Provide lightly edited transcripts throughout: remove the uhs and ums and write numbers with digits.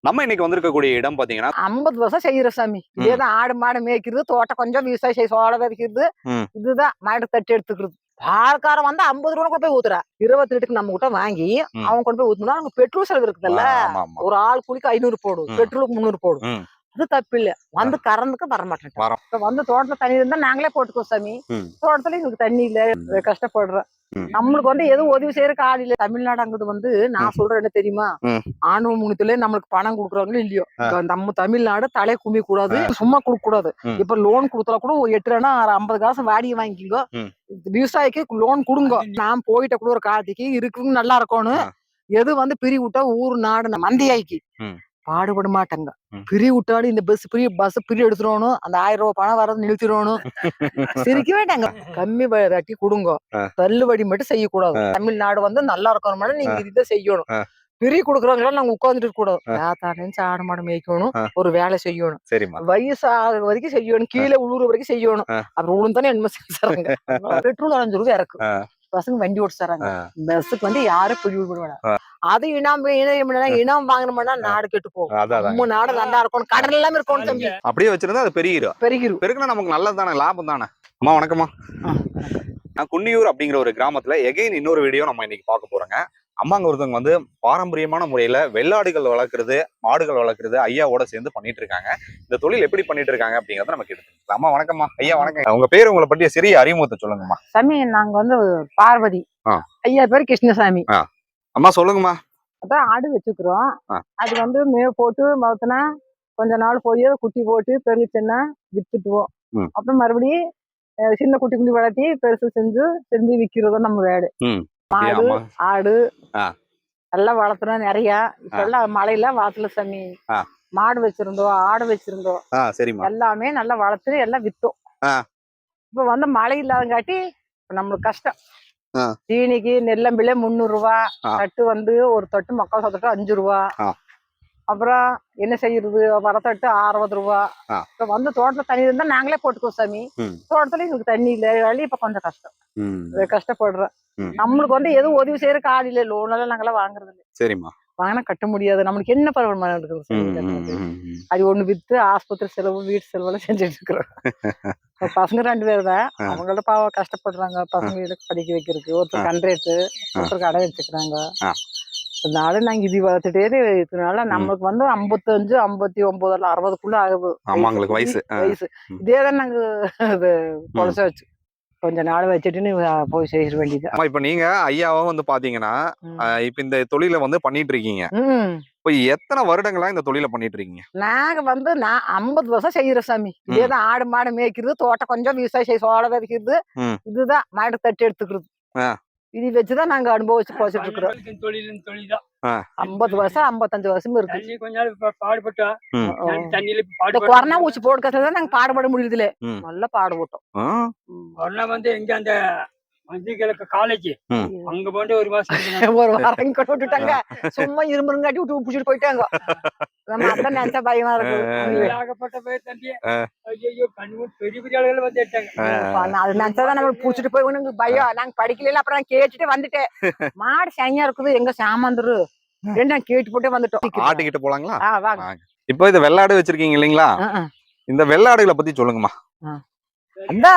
நம்ம இன்னைக்கு வந்திருக்கக்கூடிய இடம் பாத்தீங்கன்னா 50 வருஷம் செய்யற சாமி. இதேதான் ஆடு மாடு மேய்க்கிறது, தோட்டம் கொஞ்சம் விவசாயம் சோள விதைக்கிறது. இதுதான் மாடு தட்டி எடுத்துக்கிறது. பால்காரன் வந்து 50 ரூபா கொண்டு போய் ஊத்துறா. 20 லிட்டருக்கு நம்ம கிட்ட வாங்கி அவன் கொண்டு போய் ஊத்துனா அவங்க பெட்ரோல் செலவு இருக்குல்ல. ஒரு ஆள் கூலிக்கு 500 போடும், பெட்ரோலுக்கு 300 போடும். அது தப்பு இல்ல. வந்து கறந்துக்கு வரமாட்டேன். வந்து தோட்டத்துல தண்ணி இருந்தா நாங்களே போட்டுக்கோ சாமி. தோட்டத்துல எங்களுக்கு தண்ணி இல்ல, கஷ்டப்படுறோம். நம்மளுக்கு வந்து எதுவும் உதவி செய்யறதுக்கு ஆள் இல்ல. தமிழ்நாடுங்கிறது வந்து நான் சொல்றேன் என்ன தெரியுமா, ஆணவ முகத்துல நம்மளுக்கு பணம் கொடுக்குறாங்களோ இல்லையோ, நம்ம தமிழ்நாடு தலையை கும்பி கூடாது, சும்மா கொடுக்க கூடாது. இப்ப லோன் கொடுத்தா கூட 8 ரூபா 50 காசு வாடகை வாங்கிக்கோ, விவசாயிக்கு லோன் கொடுங்க. நான் போயிட்ட கூட ஒரு காலத்துக்கு இருக்குன்னு நல்லா இருக்கணும். எது வந்து பிரி விட்டா ஊர் நாடு மந்தியாய்க்கு பாடுபட மாட்டாங்க. பிரி விட்டாலும் இந்த பஸ் பிரி எடுத்துடணும், அந்த 1000 ரூபாய் பணம் வரது நிறுத்திடணும். சிரிக்க வேண்டாங்க. கம்மி வட்டி கொடுங்க, தள்ளுபடி மட்டும் செய்யக்கூடாது. தமிழ்நாடு வந்து நல்லா இருக்கணும், நீங்க இதை செய்யணும். பிரி கொடுக்குறவங்க நாங்க உட்காந்துட்டு கூடாது. ஆடு மாடு மேய்க்கணும், ஒரு வேலை செய்யணும், வயசு ஆகுற வரைக்கும் செய்யணும், கீழே உழுவுற வரைக்கும் செய்யணும். அப்புறம் உளுந்தானே என்ன செஞ்சாங்க. பெட்ரோல் 5 ரூபாய் இறக்கு, பசங்க வண்டி ஓட்டு தராங்க. பஸ்ஸுக்கு வந்து யாரும் பிடி விட வேணாம். அது இனம் வாங்கணும்னா நாடு கெட்டு போகும். நம்ம நாடு நல்லா இருக்கணும், கடல் எல்லாம் இருக்கணும் தம்பி. அப்படியே வச்சிருந்தா அது பெருகிரும். நமக்கு நல்லதானே, லாபம் தானே. அம்மா வணக்கம்மா. குன்னியூர் அப்படிங்கிற ஒரு கிராமத்துல எகைன் இன்னொரு வீடியோ நம்ம இன்னைக்கு பார்க்க போறோங்க. அம்மாங்க ஒருத்தவங்க வந்து பாரம்பரியமான முறையில வெள்ளாடுகள் வளர்க்குறது, மாடுகள் வளர்க்குறது ஐயாவோட சேர்ந்து பண்ணிட்டு இருக்காங்க. இந்த தொழில் எப்படி பண்ணிட்டு இருக்காங்க அப்படிங்கறத நமக்கு எடுத்துக்கலாம். அம்மா வணக்கம்மா. ஐயா வணக்கம். உங்க பேரு, உங்களை பற்றிய சிறிய அறிமுகத்தை சொல்லுங்கம்மா. சாமி, நாங்க வந்து பார்வதி. ஐயா பேரு கிருஷ்ணசாமி. அம்மா சொல்லுங்கம்மா. அதான் ஆடு வச்சுக்கிறோம். அது வந்து மேவு போட்டு வளர்த்துனா கொஞ்ச நாள் போய் குட்டி போட்டு பெருச்சுன்னா வித்துட்டுவோம். அப்புறம் மறுபடியும் சின்ன குட்டி குட்டி வளர்த்தி பெருசு செஞ்சு திரும்பி விக்கிறதும் நம்ம வேலை. மாடு ஆடு எல்லாம் வளர்த்துறோம் நிறைய. இப்ப எல்லாம் மழையில வளர்த்துல சாமி. மாடு வச்சிருந்தோம், ஆடு வச்சிருந்தோம், எல்லாமே நல்லா வளர்த்து எல்லாம் வித்தோம். இப்ப வந்து மழை இல்லாதங்காட்டி நம்மளுக்கு கஷ்டம். தீனிக்கு நெல்லம்பிள்ளை 300 ரூபா தட்டு, வந்து ஒரு தட்டு மக்கள் தட்டு 5 ரூபா. அப்புறம் என்ன செய்யறது, வரத்தட்டு 60 ரூபா. இப்ப வந்து தோட்டத்துல தண்ணி இருந்தா நாங்களே போட்டுக்கோ சாமி. தோட்டத்துல எங்களுக்கு தண்ணி இல்ல, இப்ப கொஞ்சம் கஷ்டம், கஷ்டப்படுறோம். நம்மளுக்கு வந்து எதுவும் உதவி செய்யறதுக்கு ஆள் இல்ல, லோன் எல்லாம் நாங்கெல்லாம் வாங்குறது இல்லை. சரிம்மா. வாங்கினா கட்ட முடியாது, நம்மளுக்கு என்ன பரவாயில்ல இருக்குது. அது ஒண்ணு வித்து ஆஸ்பத்திரி செலவு வீட்டு செலவு எல்லாம் செஞ்சுட்டு இருக்கிறோம். பசங்க 2 பேர் தான், அவங்கள்ட்ட பாவம் கஷ்டப்படுறாங்க. பசங்களுக்கு படிக்க வைக்கிறதுக்கு ஒருத்தர் கண்ட்ரேட்டு, ஒருத்தர் கடை வச்சுக்கிறாங்க. அதனால நாங்க இது வளர்த்துட்டே இருக்கனால நம்மளுக்கு வந்து 55 59 60க்குள்ள ஆகுது வயசு. இதேதான் நாங்க பொழச்ச வச்சு கொஞ்ச நாள் வச்சுட்டு போய் செய்ய வேண்டியது. இப்ப நீங்க ஐயாவும் வந்து பாத்தீங்கன்னா இப்ப இந்த தொழில வந்து பண்ணிட்டு இருக்கீங்க. இப்ப எத்தனை வருடங்களா இந்த தொழில பண்ணிட்டு இருக்கீங்க? நாங்க வந்து 50 வருஷம் செய்யற சாமி. இதேதான் ஆடு மாடு மேய்க்கிறது, தோட்டம் கொஞ்சம் விவசாயம் சோள விதைக்கிறது. இதுதான் மாடு தட்டி எடுத்துக்கிறது. இது வச்சுதான் நாங்க அனுபவிச்சு போச்சுட்டு இருக்கிறோம். 50 வருஷம் 55 வருஷம் இருக்கு. கொரோனா ஊசி போட்டுக்கிறதுதான் நாங்க பாடுபட முடியுதுல, நல்லா பாடுபட்டோம். கொரோனா வந்து எங்க அந்த மத்திய காலேஜ் அங்க போட்டு ஒரு மாசம் ஒரு வாரம் இங்க விட்டுட்டாங்க. சும்மா இரும்புங்காட்டி விட்டு பிடிச்சிட்டு போயிட்டாங்க. நம்ம அதான் நினைச்சா பயமா இருக்கு. ஏகப்பட்ட பேர் தம்பி, ஐயோ கண்ணு பெரிய பெரிய ஆளுகள் வந்து அது நினைச்சாதான் நம்ம பூச்சிட்டு போய் உனக்கு பயம். நாங்க படிக்கல, அப்புறம் நான் கேட்டுட்டு வந்துட்டேன். மாடு சனியா இருக்குது, எங்க சாமாந்துரு நான் கேட்டு போட்டே வந்துட்டோம். ஆட்டுக்கிட்ட போலாங்களா? இப்போ இது வெள்ளாடு வச்சிருக்கீங்க இல்லைங்களா? இந்த வெள்ளாடுகளை பத்தி சொல்லுங்கம்மா. அந்த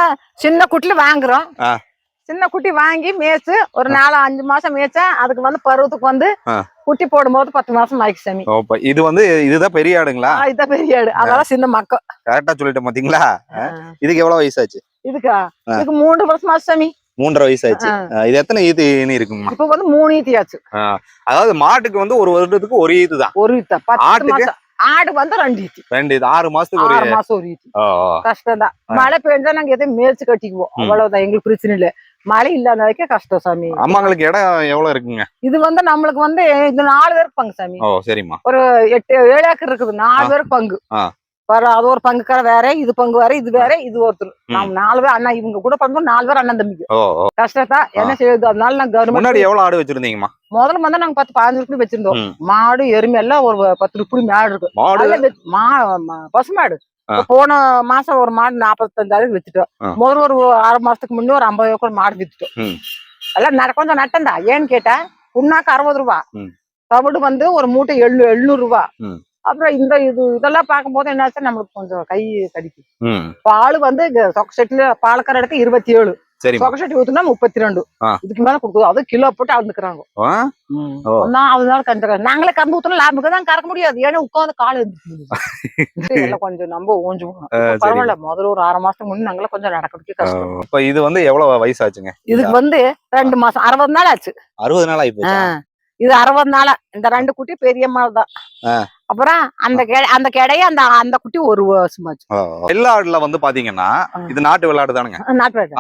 சின்ன குட்டில வாங்குறோம். சின்ன குட்டி வாங்கி மேய்ச்சு ஒரு 4-5 மாசம் மேய்ச்சா அதுக்கு வந்து பருவத்துக்கு வந்து குட்டி போடும்போது 10 மாசம் ஆயிடுச்சு சாமி. இது வந்து இதுதான் பெரிய ஆடுங்களா? இதுதான் பெரிய ஆடு, அதெல்லாம் சின்ன மக்கள். கரெக்டா சொல்லிட்டேன் பாத்தீங்களா? இதுக்கு எவ்வளவு வயசாச்சு? இதுக்கு 3 வருஷம் ஆச்சு சாமி. 3.5 வயசாச்சு. இது எத்தனை ஈத்து இருக்குமா? இப்ப வந்து 3 ஈத்து ஆச்சு. அதாவது மாட்டுக்கு வந்து ஒரு வருடத்துக்கு ஒரு ஈத்து தான். ஒரு ஈத்து. 10 மாசம் ஆடு வந்து 2 ஈத்து. 6 மாசத்துக்கு 6 மாசம் ஒரு ஈத்து. கஷ்டம் தான். மழை பெய்ஞ்சா நாங்க எதையும் மேய்ச்சு கட்டிக்குவோம், அவ்வளவுதான், எங்களுக்கு பிரச்சனை இல்ல. மழை இல்லாத வரைக்கும் கஷ்டம் சாமி. அம்மாங்களுக்கு இடம் எவ்வளவு இருக்குங்க? இது வந்து நம்மளுக்கு வந்து இது 4 பேருக்கு பங்கு சாமி. சரிம்மா. ஒரு 7 ஏக்கர் இருக்குது, 4 பேருக்கு பங்கு. அது ஒரு பங்குக்கார வேற, இது பங்கு வேற, இது வேற, இது ஒருத்தர். நம்ம 4 பேர் அண்ணா, இவங்க கூட பங்கு 4 பேர் அண்ணன் தம்பிக்கு. கஷ்டத்தான் என்ன செய்யுது. அதனால நாங்க கவர்மெண்ட். எவ்வளவு ஆடு வச்சிருந்தீங்கம்மா? முதல்ல வந்து நாங்க 10-15 ரூபாய் வச்சிருந்தோம். மாடு எருமை எல்லாம் ஒரு 10 ரூபாய் மேடு இருக்கு. பசு மாடு போன மாசம் ஒரு மாடு 45,000 வித்துட்டோம். முதல்ல ஒரு 6 மாசத்துக்கு முன்னே ஒரு 50 மாடு வித்துட்டோம். எல்லாம் கொஞ்சம் நட்டம்தான். ஏன்னு கேட்டா புண்ணாக்கு 60 ரூபா, தவிடு வந்து ஒரு மூட்டை 700 ரூபா, அப்புறம் இதெல்லாம் பார்க்கும்போது என்னாச்சு நம்மளுக்கு கொஞ்சம் கை கடிக்கும். ம். பால் வந்து சொக்க செட்டுல பாலக்கார இடத்து 27, சரி. சொக்க செட்டு ஊத்துனா 32. இதுக்கு மேல கொடுக்குது. அது கிலோ போட்டு அளந்துக்கிறாங்க. அதனால கறந்து நாங்களே கறந்து ஊத்தணும் லாபத்துக்கு தான் கறக்க முடியாது. ஏன்னா உட்காந்து கால் எல்லாம் கொஞ்சம் நம்ம ஓஞ்சு பரவாயில்ல. முதல்ல ஒரு 6 மாசத்துக்கு முன்னாடி நாங்களே கொஞ்சம் நடக்கிறதுக்கு கஷ்டம். இப்ப இது வந்து எவ்வளவு வயசாச்சுங்க? இதுக்கு வந்து 2 மாசம் 60 நாள் ஆச்சு. 60 நாள் ஆகி போச்சு. இது 60 நாளா. இந்த 2 குட்டி பெரிய மால் தான். அப்புறம் அந்த கிடையை அந்த குட்டி 1 வருஷமாச்சு. வெள்ளாடுல வந்து பாத்தீங்கன்னா இது நாட்டு வெள்ளாடு தானுங்க.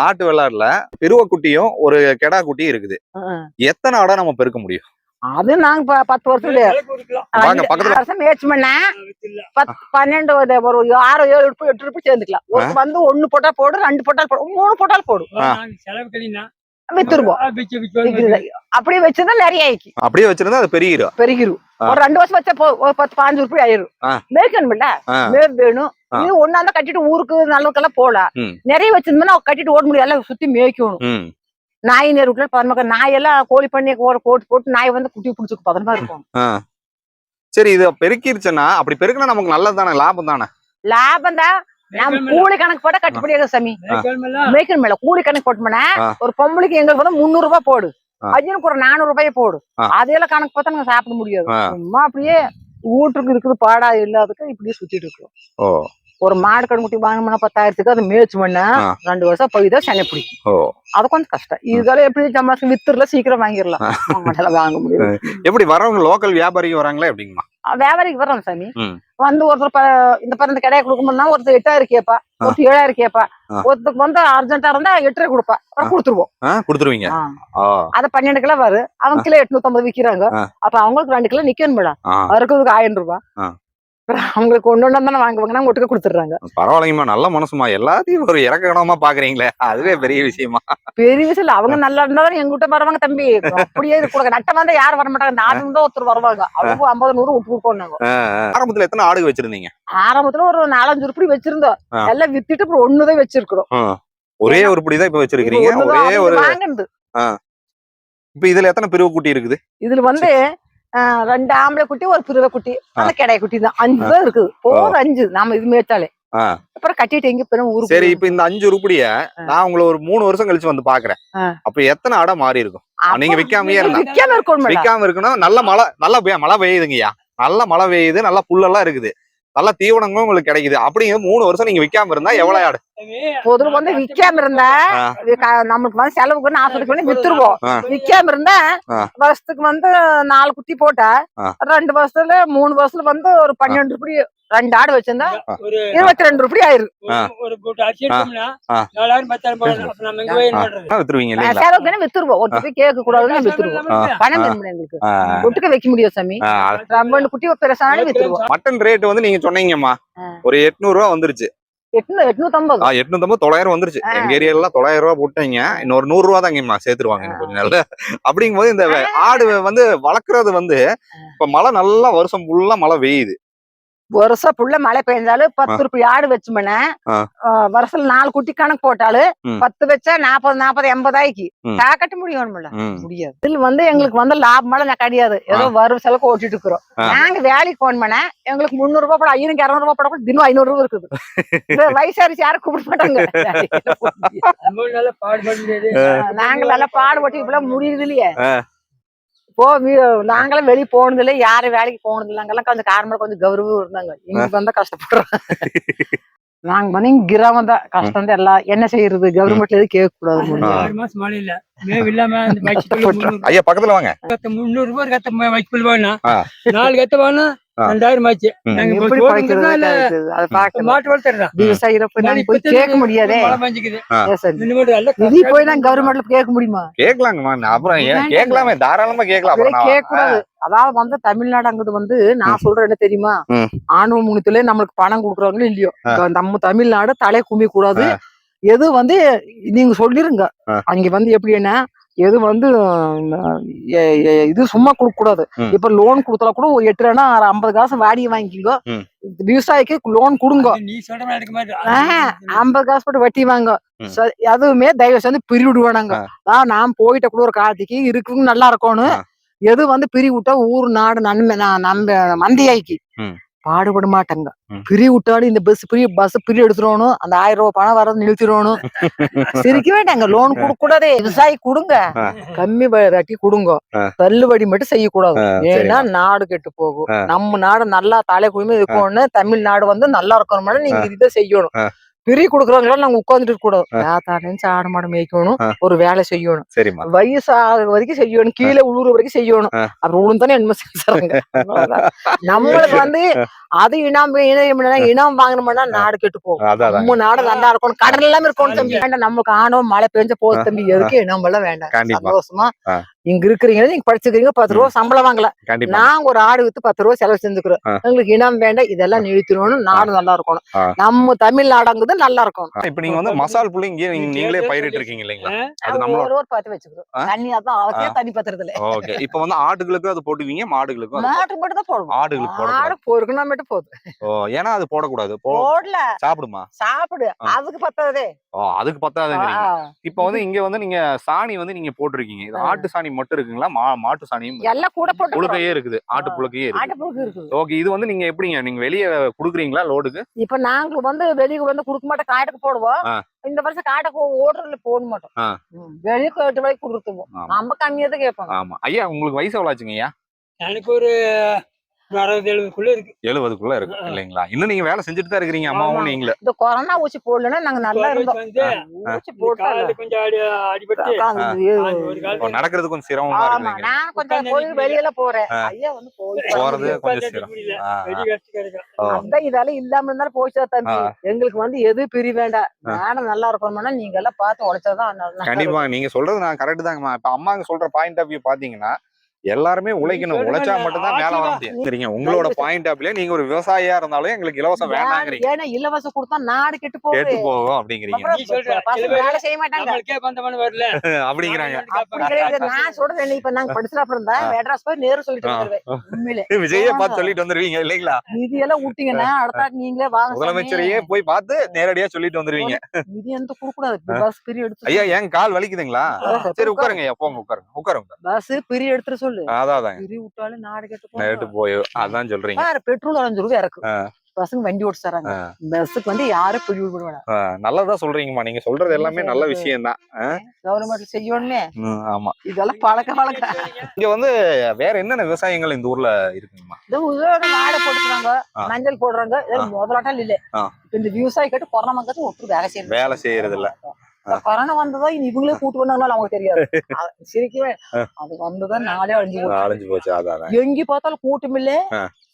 நாட்டு வெள்ளாடுல பெருவ குட்டியும் ஒரு கெடா குட்டியும் இருக்குது. எத்தனை ஆடை நம்ம பெருக்க முடியும்? அது நாங்க 10 வருஷம் முயற்சி பண்ண 12 ஒரு 6 7 ரூபாய் 8 ரூபாய் சேர்ந்துக்கலாம். ஒரு வந்து 1 போட்டா போடு, 2 போட்டால் போடு, 3 போட்டால் போடு. வித்துருவோம். அப்படியே வச்சிருந்தா நிறைய ஆயிடுச்சு. அப்படியே வச்சிருந்தா அது பெருகிரும். ஒரு 2 வருஷம் வச்சா ஒரு 10-15 ரூபாய் ஆயிரும். மேய்க்கணும்ல, மேய் வேணும். இது ஒண்ணாந்தான் கட்டிட்டு ஊருக்கு நல்லதுக்கெல்லாம் போலாம். நிறைய வச்சிருந்தோம்னா கட்டிட்டு ஓட முடியாது. எல்லாம் சுத்தி மேய்க்கணும். நாய் நேருக்குள்ள பரமக்க நாயெல்லாம் கோழி பண்ணி போட்டு நாய் வந்து குட்டி பிடிச்சுக்கு பதமா இருக்கும். சரி, இது பெருக்கிருச்சுன்னா அப்படி பெருக்கினா நமக்கு நல்லது தானே, லாபம் தானே? லாபம் தான். நம்ம கூலி கணக்கு போட்டா கட்டுப்படியாக சாமி. மேய்க்கணும் மேல கூலி கணக்கு போட்டோம்னா ஒரு பொம்பளைக்கு எங்களுக்கு வந்து 300 ரூபாய் போடு, அஜனுக்கு ஒரு 400 ரூபாய் போடு. அதையெல்லாம் கணக்கு பார்த்தா நாங்க சாப்பிட முடியாது. சும்மா அப்படியே வீட்டுக்கு இருக்குது பாடா இல்லாததுக்கு இப்படியே சுத்திட்டு இருக்கோம். ஒரு மாடு கண்குட்டி வாங்கணும்னா 10,000க்கு அது மேய்ச்சி பண்ணா 2 வருஷம் போய் தான் சென்னை பிடிக்கும். அது கொஞ்சம் கஷ்டம். இதெல்லாம் எப்படி சம்பாதிச்சு வித்துறல சீக்கிரம் வாங்கிடலாம். வாங்க முடியும். எப்படி வரவங்க லோக்கல் வியாபாரிக்கு வராங்களா எப்படிங்கம்மா? வியாபாரிக்கு வர்றோம் சாமி. வந்து ஒருத்தர் இந்த பிறந்த கடையை கொடுக்கணும்னா ஒருத்தர் 8,000 கேப்பா, ஒருத்தர் 7,000 கேப்பா. ஒருத்தருக்கு வந்து அர்ஜென்டா இருந்தா 8,000 கொடுப்பா. அப்புறம் கொடுத்துருவீங்க. அத 12 கிலோ வரும். அவங்க கிலோ 850 விக்கிறாங்க. அப்ப அவங்களுக்கு 2 கிலோ நிக்கணும் மேடம். அறுக்கிறதுக்கு 1000 ரூபாய். அவங்களுக்கு ஒண்ணு தானே வாங்குவாங்க, நாங்க ஒட்டுக்க கொடுத்துடுறாங்க. பரவாயில்லைங்கம்மா, நல்ல மனசுமா. எல்லாத்தையும் ஒரு இறக்கணமா பாக்குறீங்களே, அதுவே பெரிய விஷயமா. பெரிய விஷயம் இல்ல. அவங்க நல்லா இருந்தாலும் எங்கிட்ட வருவாங்க தம்பி. அப்படியே கொடுக்க நட்டம் வந்தா யாரும் வர மாட்டாங்க. இந்த ஆடு தான் ஒருத்தர் வருவாங்க. அவங்க 50 100 விட்டு கொடுக்கணும். ஆரம்பத்துல எத்தனை ஆடு வச்சிருந்தீங்க? ஆரம்பத்துல ஒரு 4-5 உருப்படி வச்சிருந்தோம். எல்லாம் வித்துட்டு அப்புறம் 1 தான் வச்சிருக்கிறோம். ஒரே உருப்படி தான் இப்ப வச்சிருக்கீங்க. ஒரே ஒரு வாங்குது. இப்ப இதுல எத்தனை பிரிவு குட்டி இருக்குது? இதுல வந்து 2 ஆம்பளை குட்டி, ஒரு பிரிவை குட்டி, அந்த கிடை குட்டி தான். 5 தான் இருக்குது. போதும் 5 நாம இது மேய்ச்சாலே. அப்புறம் கட்டிட்டு எங்க போறோம் ஊருக்கு. சரி, இப்ப இந்த 5 உருப்படிய நான் உங்களை ஒரு 3 வருஷம் கழிச்சு வந்து பாக்குறேன். அப்ப எத்தனை ஆடை மாறி இருக்கும்? நீங்க விக்காம இருக்கணும். நல்ல மழை பெய்யுதுங்கய்யா. நல்ல மழை பெய்யுது, நல்ல புல்லெல்லாம் இருக்குது, நல்ல தீவனங்களும் உங்களுக்கு கிடைக்குது. அப்படிங்க 3 வருஷம் நீங்க விக்காம இருந்தா எவ்வளவு ஆடு? பொதுவா வந்து விக்காம இருந்தா நமக்கு வந்து செலவுக்கு ஆசைக்கு வந்து வித்துருவோம். விக்காம இருந்தா வருஷத்துக்கு வந்து 4 குட்டி போட்டா 2 வருஷத்துல 3 வருஷத்துல வந்து ஒரு 12 ரூபாய் 2 ஆடு வச்சிருந்தா 22 ரூபாய் ஆயிரும். செலவுக்கு வித்துருவோம். ஒருத்தர் கேட்க கூடாதுன்னு வித்துருவோம். பணம் எங்களுக்கு ஒட்டுக்க வைக்க முடியும் சாமி. 2 குட்டி பெருசான வித்துருவோம். மட்டன் ரேட் வந்து நீங்க சொன்னீங்கம்மா ஒரு 800 ரூபாய் வந்துருச்சு. 850 900 வந்துருச்சு. எங்க ஏரியால 900 ரூபாய் போட்டீங்க. இன்னொரு 100 ரூபாய் தாங்கம்மா சேர்த்துருவாங்க கொஞ்சம் நாள்ல. அப்படிங்கும்போது இந்த ஆடு வந்து வளர்க்கறது வந்து இப்ப மழை நல்லா வருஷம் ஃபுல்லா மழை பெய்யுது. வருஷம் புள்ள மழை பெய்ஞ்சாலும் 10 ரூபாய் ஆடு வச்சுமேன வருஷத்துல 4 குட்டி கணக்கு போட்டாலும் 10 வச்சா 40 80 ஆயிக்கு காக்கட்ட முடியும்ல. முடியாது. இதுல வந்து எங்களுக்கு வந்து லாபமெல்லாம் கிடையாது. ஏதோ வரும் செலவுக்கு ஓட்டிட்டு இருக்கிறோம். நாங்க வேலைக்கு போனோம்னா எங்களுக்கு 300 ரூபாய் போட 200 ரூபாய் போட கூட தினம் 500 ரூபாய் இருக்குது. வயசாரிச்சு யாரும் கூப்பிட மாட்டாங்க. நாங்க நல்லா பாடுபட்டு இப்பெல்லாம் முடியுது இல்லையே. இப்போ நாங்களும் வெளியே போனது இல்லை, யாரும் வேலைக்கு போனது இல்லை. அங்கெல்லாம் கொஞ்சம் காரணம் கொஞ்சம் கௌரவம் இருந்தாங்க. இங்க வந்தா கஷ்டப்படுறோம். நாங்க வந்து இங்க கிராமம் தான். கஷ்டம் தான். எல்லாம் என்ன செய்யறது, கவர்மெண்ட்ல எதுவும் கேட்க கூடாது. 6 மாசம் மழை இல்ல, மேவ் இல்லாம ஐயா பக்கத்துல வாங்க. 300 ரூபாய் கத்த வைக்கல் வேணா, 4 கத்த வேணா 2000 ஆச்சு. மாட்டு வளர்த்துறா கேட்க முடியாதே. போய் நாங்க கவர்மெண்ட்ல கேட்க முடியுமா? கேட்கலாங்கம்மா. அப்புறம் கேட்கலாமே, தாராளமா கேட்கலாம். கேட்க கூடாது. அதாவது வந்து தமிழ்நாடு அங்குது வந்து நான் சொல்றேன் என்ன தெரியுமா, ஆணவ முகத்துல நம்மளுக்கு பணம் கொடுக்குறாங்களோ இல்லையோ, நம்ம தமிழ்நாடு தலை கும்பி கூடாது. எது வந்து நீங்க சொல்லிருங்க. அங்க வந்து எப்படின்னா எது வந்து இது சும்மா கொடுக்க கூடாது. இப்ப லோன் கொடுத்தா கூட 8 ரூபா 50 காசு வாடகை வாங்கிக்கோ. விவசாயிக்கு லோன் கொடுங்க. 50 காசு போட்டு வட்டி வாங்க. அதுவுமே தயவு செஞ்சு பிரி விடுவானாங்க. நான் போயிட்ட கூட ஒரு காலத்துக்கு இருக்குன்னு நல்லா இருக்கணும். எது வந்து பிரி விட்டா ஊர் நாடு நம்ம மந்தியாய்க்கு பாடுபட மாட்டாங்க. ம். பிரி விட்டாலும் இந்த பஸ் பிரி எடுத்துடணும். அந்த 1000 ரூபாய் பணம் வர்றது நிறுத்திடணும். சிரிக்க வேண்டாங்க. லோன் கொடுக்க கூடாது. விவசாயி கொடுங்க, ஆ. கம்மி வட்டி கொடுங்க, ஆ. தள்ளுபடி மட்டும் செய்யக்கூடாது. ஏன்னா சரிம்மா. நாடு கெட்டு போகும். ஆ. நம்ம நாடு நல்லா தலை குழுமி இருக்கணும்னு தமிழ்நாடு வந்து நல்லா இருக்கணும். நீங்க இதை செய்யணும். ஆ. பிரி கொடுக்குறவங்கள நாங்க உட்காந்துட்டு கூடாது. ஏத்தாடையும் ஆடு மாடு மேய்க்கணும், ஆ. ஒரு வேலை செய்யணும். சரிம்மா. வயசு ஆகுற வரைக்கும் செய்யணும், கீழே உழுவுற வரைக்கும் செய்யணும். ஆ. அப்புறம் உளுந்தானே என்ன செஞ்சாங்க. நம்மளுக்கு வந்து அது இனம் இனம் வாங்கணும்னா நாடு கெட்டு போகும். அதான் நம்ம நாடு நல்லா இருக்கணும், கடல் எல்லாமே இருக்கணும் தம்பி. வேண்டாம் நமக்கு ஆணவம் மழை பெஞ்ச போது தம்பி, எதுக்கு இனம் எல்லாம் வேண்டாம். கண்டிப்பா. சந்தோஷமா ஆ. இங்க இருக்கிறீங்க, நீங்க படிச்சுக்கிறீங்க, 10 ரூபா சம்பளம் வாங்கல, கண்டிப்பா. நாங்க ஒரு ஆடு வித்து 10 ரூபா செலவு செஞ்சுக்கிறோம். ஆ. எங்களுக்கு இனம் வேண்டாம், இதெல்லாம் நிறுத்தணும், நாடு நல்லா இருக்கணும். ஆ. நம்ம தமிழ்நாடுங்கிறது நல்லா இருக்கணும். இப்ப நீங்க வந்து மசால் புல்லி இங்கே நீங்களே பயிரிட்டு இருக்கீங்க இல்லைங்களா? அது நம்மளோட ஒரு பார்த்து வச்சுக்கிறோம். ஆ? தண்ணியா தான் அவசியம், தண்ணி பத்துறது இல்ல. ஓகே. இப்ப வந்து ஆட்டுகளுக்கும் அது போட்டுவீங்க, மாடுகளுக்கும் அது மாட்டுக்கு மட்டும் தான் போடுவோம். ஆடுகளுக்கு போடக்கூடாது. ஆடு பொறுக்கணும் மட்டும் போகுது. ஓ, ஏன்னா அது போடக்கூடாது. போடல, சாப்பிடுமா? சாப்பிடு, ஆ. அதுக்கு பத்தாதே. ஓ, அதுக்கு பத்தாதுங்கிறீங்க. இப்ப வந்து இங்க வந்து நீங்க சாணி வந்து நீங்க போட்டிருக்கீங்க. இது ஆட்டு சாணி மட்டும் இருக்குங்களா? மாட்டு சாணியும் எல்லாம் கூட போட்டு புழுக்கையே இருக்குது. ஆட்டு புழுக்கையே இருக்கு. ஆட்டுப்புழுக்கு இருக்குது. ஓகே. இது வந்து நீங்க எப்படிங்க நீங்க வெளிய குடுக்குறீங்களா லோடுக்கு? இப்ப நாங்க வந்து வெளிய வந்து குடுக்க மாட்டோம், காட்டுக்கு போடுவோம். ஆ. இந்த வருஷம் காட்டுக்கு ஓடுறதுல போட மாட்டோம். ஆ. வெளிய கேட்டு வரை கொடுத்துருவோம். ஆமா. நம்ம கம்மியா தான் கேட்பாங்க. ஆமா. ஐயா உங்களுக்கு வயசு எவ்வளவு ஆச்சுங்க ஐயா? எனக்கு ஒரு 60-70 இருக்கு. 70க்குள்ள இருக்கு இல்லைங்களா? இன்னும் நீங்க வேலை செஞ்சுட்டு தான் இருக்கிறீங்க, அம்மாவும் ஆமா. நீங்களே. இந்த கொரோனா ஊசி போடலன்னா நாங்க நல்லா இருந்தோம். வந்து ஊசி இந்த போட்டாங்க. கால்ல கொஞ்சம் அடிபட்டு ஒரு இப்போ கால் நடக்கிறது கொஞ்சம் சிரமமா ஆமா, இருக்குங்க. நான் கொஞ்சம் போய் வெளியில போறேன். ஐயா வந்து போய் போறது பாருங்க. கொஞ்சம் சிரமம். ஆ, வெடி கஷ்டம் கிடைக்கும். ஆ. அந்த இதெல்லாம் இல்லாம இருந்தாலும் போச்சா தம்பி. எங்களுக்கு வந்து எது பிரி வேண்டாம், நானும் நல்லா இருக்கணும்னா நீங்க எல்லாம் பார்த்து உழைச்சாதான் நல்லா கண்டிப்பா நீங்க சொல்றது நான் கரெக்ட் தாங்கம்மா. இப்ப அம்மாங்க சொல்ற பாயிண்ட் ஆஃப் வியூ பாத்தீங்கன்னா எல்லாருமே உழைக்கணும், சொல்ற உழைச்சா மாதிரி மட்டும்தான் மேல வர முடியும். சரிங்க, உங்களோட பாயிண்ட் ஆஃப் வியூல நீங்க ஒரு விவசாயியா இருந்தாலும் எங்களுக்கு இலவசம் வேண்டாங்கிறீங்க. ஏன்னா இலவசம் கொடுத்தா நாடு கெட்டு கேட்டு போகுது. போவோம் அப்படிங்கிறீங்க. அப்புறம் நீ சொல்ற, பசங்க சில பேர் வேலை செய்ய மாட்டாங்க. நம்மளுக்கே பந்தமான வரல அப்படிங்கிறாங்க. அப்படி கிடையாது. நான் சொல்றது என்ன, இப்ப நாங்க படிச்சுட்டு அப்புறம் தான் மெட்ராஸ் போய் நேரு சொல்லிட்டு வந்துருவேன். உண்மையிலே விஜயே பார்த்து சொல்லிட்டு வந்துருவீங்க இல்லைங்களா? நிதி எல்லாம் விட்டீங்கன்னா அடுத்த நீங்களே வாங்க சாமி. முதலமைச்சரையே போய் பார்த்து நேரடியா சொல்லிட்டு வந்துருவீங்க. நிதி எந்த கொடுக்க கூடாது. பஸ் பிரி எடுத்து ஐயா ஏன் கால் வலிக்குதுங்களா? சரி உட்காருங்க ஐயா, போங்க உட்காருங்க. பஸ் பிரி எடுத்துட்டு சொல்லு. அதான் பிரி விட்டாலும் நாடு கெட்டு நேரட்டு போகும். போய் அதான் சொல்றீங்க. பாரு, பெட்ரோல் 5 ரூபாய் இறக்கு. பசங்க வண்டி ஓட்டு தராங்க. பஸ்ஸுக்கு வந்து யாரும் பிடி விட வேணாம். நல்லதா சொல்றீங்கம்மா. நீங்க சொல்றது எல்லாமே நல்ல விஷயம் தான். கவர்மெண்ட்ல செய்யணுமே. ஆமா. இதெல்லாம் பழக்க இங்க வந்து வேற என்னென்ன விவசாயங்கள் இந்த ஊர்ல இருக்குங்கம்மா? இந்த ஊரோட வாழை போட்டுக்கிறாங்க, மஞ்சள் போடுறாங்க. இதெல்லாம் முதலாட்டம் இல்ல. இந்த விவசாயி கேட்டு கொரோனா மக்கள் ஒட்டு வேலை செய்யறது இல்ல. கொரோனா வந்ததா இவங்களே கூட்டு வந்தாங்கனால அவங்களுக்கு தெரியாது. சிரிக்கவே அது வந்ததான் நாளே அழிஞ்சு போச்சு. அதான் எங்க பார்த்தாலும் கூட்டம் இல்ல,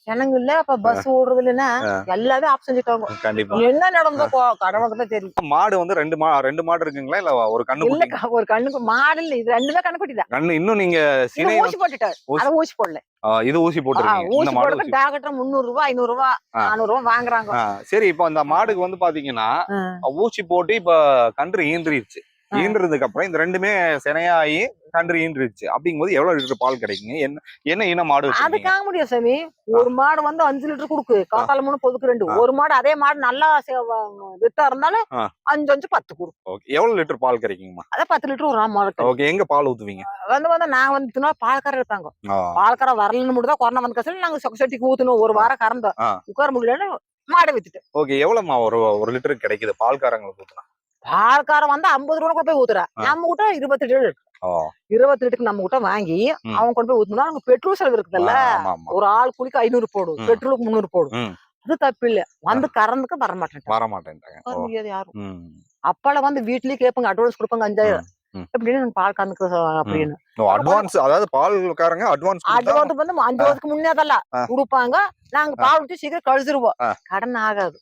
ஜனங்க இல்ல. அப்ப பஸ் ஓடுறது இல்லைன்னா எல்லாமே ஆப் செஞ்சுட்டாங்க. கண்டிப்பா என்ன நடந்தோ கடவுளுக்கு தான் தெரியும். மாடு வந்து ரெண்டு மாடு இருக்குங்களா இல்ல ஒரு கண்ணு? இல்ல, ஒரு கண்ணுக்கு மாடு இல்ல, இது ரெண்டுமே கண்ணுக்குட்டி தான். கண்ணு இன்னும் நீங்க ஊசி போட்டுட்டாரு. அத ஊசி போடல. இது ஊசி போட்டுருக்கீங்க. ஊசி போடுறதுக்கு டாக்டர் 300 ரூபாய் 500 ரூபாய் 400 ரூபாய் வாங்குறாங்க. சரி, இப்போ அந்த மாடுக்கு வந்து பாத்தீங்கன்னா ஊசி போட்டு இப்ப கன்று ஈன்றிடுச்சு. ஈன்றதுக்கு அப்புறம் இந்த ரெண்டுமே சினையாகி கன்று ஈன்றுச்சு அப்படிங்கும்போது எவ்வளவு லிட்டர் பால் கிடைக்குங்க? என்ன இன மாடு? அதுக்காக முடியும் சாமி. ஒரு மாடு வந்து 5 லிட்டர் கொடுக்கு, காக்கால 3 பொதுக்கு 2. ஒரு மாடு அதே மாடு நல்லா வித்தா இருந்தாலும் 5 10 கொடுக்கும். எவ்வளவு லிட்டர் பால் கிடைக்குங்கம்மா? அதான் 10 லிட்டர் ஒரு மாடு. ஓகே. எங்க பால் ஊத்துவீங்க? வந்து நான் வந்து பால்காரர் இருக்காங்க. பால்காரர் வரலன்னு மட்டும் தான் கொரோனா வந்து கசல நாங்க சொசைட்டிக்கு ஊத்தணும். ஒரு வாரம் கறந்தோம், உட்கார முடியலன்னு மாடை வித்துட்டு. ஓகே. எவ்வளவுமா ஒரு லிட்டருக்கு கிடைக்குது பால்காரங்களுக்கு ஊத்துனா? பால்காரன் வந்து 50 ரூபா போய் ஊத்துறா. நம்ம கிட்ட 28 லிட்டர். 28 லிட்டருக்கு நம்ம கிட்ட வாங்கி அவங்க கொண்டு போய் ஊத்துனா அவங்க பெட்ரோல் செலவு இருக்குல்ல. ஒரு ஆள் கூலிக்கு 500 போடும், பெட்ரோலுக்கு 300 போடும். அது தப்பு இல்ல. வந்து கறந்துக்கு வர மாட்டேன் யாரும். அப்பால வந்து வீட்லயே கேட்பாங்க, அட்வான்ஸ் கொடுப்பாங்க 5000 அப்படின்னு பால் கறந்துக்கு அப்படின்னு. அட்வான்ஸ், அதாவது பால்காரங்க அட்வான்ஸ் வந்து 5 வருஷத்துக்கு முன்னே அதெல்லாம் கொடுப்பாங்க. நாங்க பால் ஊற்றி சீக்கிரம் கழிச்சிருவோம். கடன் ஆகாது.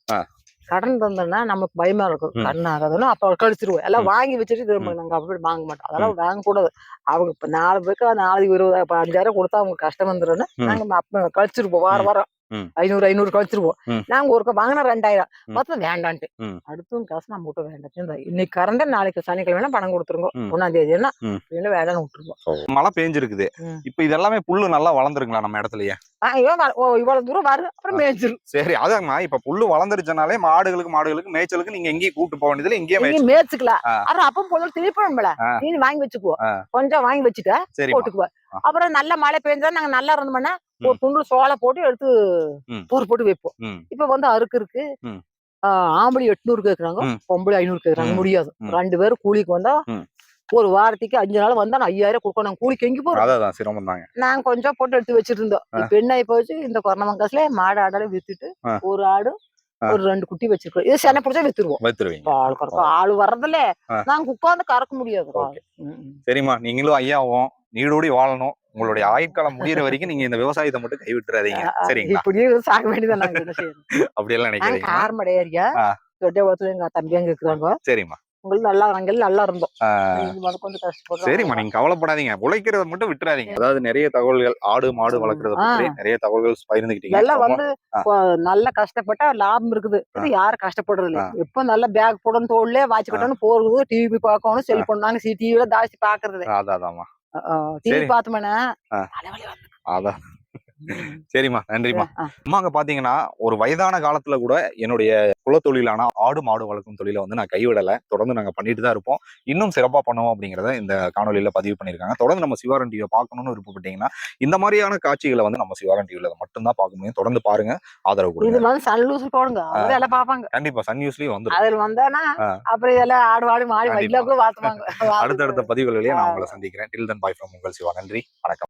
கடன் தந்தோம்னா நமக்கு பயமா இருக்கும். கடன் ஆகாதுன்னு அப்ப கழிச்சிருவோம். எல்லாம் வாங்கி வச்சுட்டு திரும்ப நாங்க அப்படி வாங்க மாட்டோம். அதெல்லாம் வாங்க கூடாது. அவங்க இப்ப 4 பேருக்கு 4 20 5000 கொடுத்தா அவங்க கஷ்டம் வந்துருன்னு நாங்க அப்ப கழிச்சிருப்போம். வாரம் 500 கழிச்சிருவோம். நாங்க ஒருக்க வாங்கினா 2000 மொத்தம் வேண்டான்ட்டு அடுத்தும் காசு நம்ம விட்டு வேண்டாம். இன்னைக்கு கரண்ட நாளைக்கு சனிக்கிழமை பணம் கொடுத்துருங்க. 1ஆம் தேதினா வேண்டாம்னு விட்டுருவோம். மழை பெஞ்சிருக்குது. இப்ப இதெல்லாமே புல்லு நல்லா வளர்ந்துருங்களா நம்ம இடத்துலயே? இவ்வளவு தூரம் வரும், அப்புறம் மேய்ச்சிரும். சரி, அதாங்கம்மா. இப்ப புல்லு வளர்ந்துருச்சனாலே மாடுகளுக்கு மேய்ச்சலுக்கு நீங்க எங்கேயும் கூட்டு போக வேண்டியதுல இங்கே மேய்ச்சிக்கலாம். அப்புறம் அப்ப போல திருப்பணும்ல, நீ வாங்கி வச்சுக்குவோம். கொஞ்சம் வாங்கி வச்சுட்டா போட்டுக்குவோம். அப்புறம் நல்ல மழை பெஞ்சா நாங்க நல்லா இருந்தோம்னா ஒரு துண்டு சோளை போட்டு எடுத்து ம். போர் போட்டு வைப்போம். ம். இப்ப வந்து அறுக்கு இருக்கு. ம். ஆம்பளை 800 கேக்குறாங்க, ம். பொம்பளை 500 கேக்குறாங்க. ம். முடியாது. ம். 2 பேரும் கூலிக்கு வந்தா ம். ஒரு வாரத்துக்கு 5 நாள் வந்தா நான் 5000 கொடுக்கணும். நாங்க கூலிக்கு எங்க போறோம்? அதான் சிரமம் தாங்க. நாங்க கொஞ்சம் போட்டு எடுத்து வச்சிட்டு இருந்தோம். இப்ப என்ன ஆயி போச்சு, இந்த கொரோனா காசுல மாடு ஆடால வித்துட்டு ஒரு ஆடு ஒரு 2 குட்டி வச்சிருக்கோம். இது செனை பிடிச்சா வித்துருவோம். வித்துருவீங்க. பால் கறக்கும் ஆள் வர்றதுல நாங்க உட்கார்ந்து கறக்க முடியாது. ஓகே. சரிம்மா, நீங்களும் ஐயாவும் நீடோடி வாழணும். உங்களுடைய ஆயுட்காலம் முடியிற வரைக்கும் நீங்க இந்த விவசாயத்தை மட்டும் கைவிட்டுறாதீங்க. சரிங்களா? இப்படியே சாக வேண்டியதான். நாங்க என்ன செய்யணும்? அப்படியெல்லாம் நாங்க நினைக்கிறீங்க? காரமடை ஏரியா தொட்டை ஓத்துல எங்க தம்பியாங்க இருக்கிறாங்க. சரிம்மா. உங்களுக்கு நல்லா நாங்க நல்லா இருந்தோம். கொஞ்சம் கஷ்டப்படுறோம். சரிம்மா, நீங்க கவலைப்படாதீங்க. உழைக்கிறத மட்டும் விட்டுறாதீங்க. அதாவது நிறைய தகவல்கள் ஆடு மாடு வளர்க்கறத பத்தி நிறைய தகவல்கள் பகிர்ந்துக்கிட்டீங்க. எல்லாம் வந்து நல்லா கஷ்டப்பட்டா லாபம் இருக்குது. இது யாரும் கஷ்டப்படுறது இல்லை. இப்ப நல்ல பேக் போடணும், தோல்ல வாட்ச் கட்டணும், போறது, டிவி பார்க்கணும், செல்போன். நாங்க டிவில ஜாஸ்தி பாக்குறது. அதாதாம்மா. டிவி பார்த்தோம்னா அதான். சரிம்மா, நன்றிம்மா. அம்மாங்க பாத்தீங்கன்னா ஒரு வயதான காலத்துல கூட என்னுடைய குலத்தொழிலான ஆடு மாடு வளர்க்கும் தொழிலை வந்து நான் கைவிடல. தொடர்ந்து நாங்க பண்ணிட்டு தான் இருப்போம். இன்னும் சிறப்பா பண்ணுவோம் அப்படிங்கறத இந்த காணொலியில பதிவு பண்ணிருக்காங்க. தொடர்ந்து நம்ம சிவாரன் டிவியை பார்க்கணும்னு விருப்பப்பட்டீங்கன்னா இந்த மாதிரியான காட்சிகளை வந்து நம்ம சிவாரன் டிவில மட்டும்தான் பார்க்க முடியும். தொடர்ந்து பாருங்க, ஆதரவு கொடுங்க. இது வந்து சன் நியூஸ் போடுங்க, அதெல்லாம் பாப்பாங்க. கண்டிப்பா சன் நியூஸ்லயும் வந்துரும். அதுல வந்தானா அப்புறம் இதெல்லாம் ஆடு மாடு மாடி வயல்ல கூட வாழ்த்துவாங்க. அடுத்தடுத்த பதிவுகளிலேயே நான் உங்களை சந்திக்கிறேன். டில் தென் பை ஃப்ரம் உங்கள் சிவா. நன்றி, வணக்கம்.